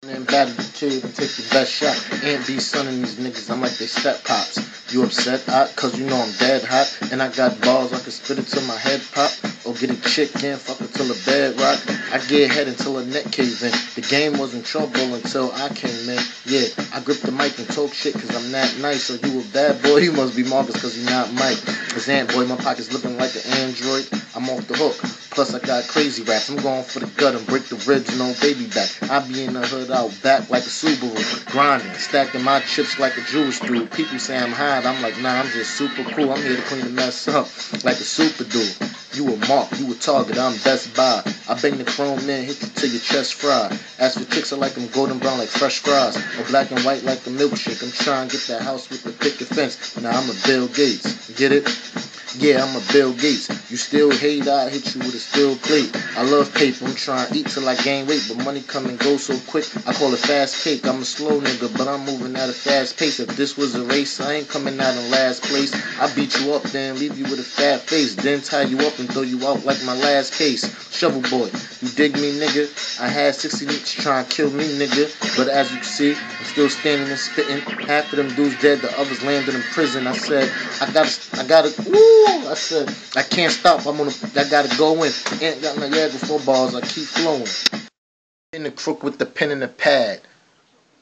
And battle the kid and take the best shot. Ain't be sunning these niggas, I'm like they step pops. You upset? Cause you know I'm dead hot. And I got balls, I can spit it till my head pop. Or get a chick in, fuck it till the bed rock. I get head until her neck cave in. The game was in trouble until I came in. Yeah, I grip the mic and talk shit cause I'm that nice. So you a bad boy, you must be Marcus cause you not Mike. Cause Ant Boy, my pockets looking like an android. I'm off the hook. Plus I got crazy raps. I'm going for the gut and break the ribs and no baby back. I be in the hood out back like a Subaru. Grinding, stacking my chips like a Jewish dude. People say I'm hot. I'm like, nah, I'm just super cool. I'm here to clean the mess up like a super dude. You a mark, you a target, I'm Best Buy. I bang the chrome in, hit you till your chest fried. As for chicks, I like them golden brown like fresh fries. Or black and white like the milkshake. I'm trying to get that house with the picket fence. Now I'm a Bill Gates. Get it? Yeah, I'm a Bill Gates. You still hate, I hit you with a steel plate. I love paper, I'm trying to eat till I gain weight, but money come and go so quick. I call it fast cake. I'm a slow nigga, but I'm moving at a fast pace. If this was a race, I ain't coming out in last place. I beat you up, then leave you with a fat face, then tie you up and throw you out like my last case. Shovel boy, you dig me, nigga? I had 60 niggas trying to kill me, nigga, but as you can see, I'm still standing and spitting. Half of them dudes dead, the others landed in prison. I said, I gotta, woo! I said, I can't stop, I gotta go in. Ain't got my Niagara footballs, I keep flowing. In the crook with the pen and the pad.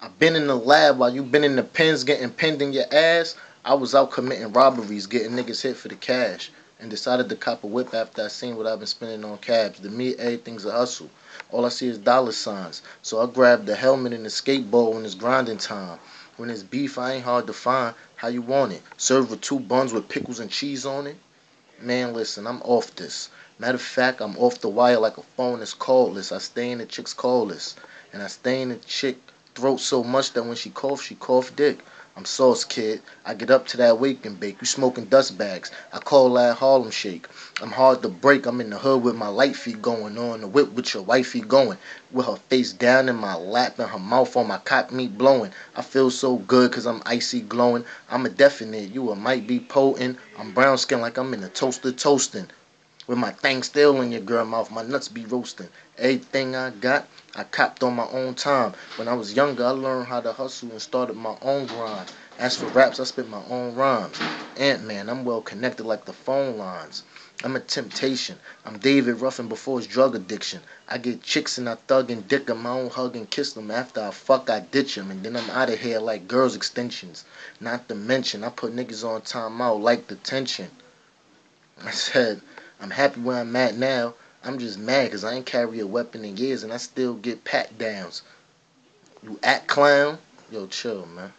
I've been in the lab while you been in the pens getting pinned in your ass. I was out committing robberies, getting niggas hit for the cash. And decided to cop a whip after I seen what I've been spending on cabs. To me, everything's a hustle. All I see is dollar signs. So I grabbed the helmet and the skateboard when it's grinding time. When it's beef, I ain't hard to find. How you want it? Served with 2 buns with pickles and cheese on it? Man, listen, I'm off this. Matter of fact, I'm off the wire like a phone that's cordless. I stay in the chick's call list. And I stay in the chick throat so much that when she cough dick. I'm sauce kid. I get up to that wake and bake. You smoking dust bags. I call that Harlem Shake. I'm hard to break. I'm in the hood with my light feet going on. The whip with your wifey going. With her face down in my lap and her mouth on my cock meat blowing. I feel so good cause I'm icy glowing. I'm a definite. You a might be potent. I'm brown skin like I'm in a toaster toasting. With my thing still in your girl mouth, my nuts be roasting. Everything I got, I copped on my own time. When I was younger, I learned how to hustle and started my own grind. As for raps, I spit my own rhymes. Ant-Man, I'm well connected like the phone lines. I'm a temptation. I'm David Ruffin before his drug addiction. I get chicks and I thug and dick 'em. I don't hug and kiss them. After I fuck, I ditch 'em. And then I'm out of here like girls' extensions. Not to mention, I put niggas on timeout like detention. I said, I'm happy where I'm at now. I'm just mad because I ain't carry a weapon in years and I still get pat downs. You act clown? Yo, chill, man.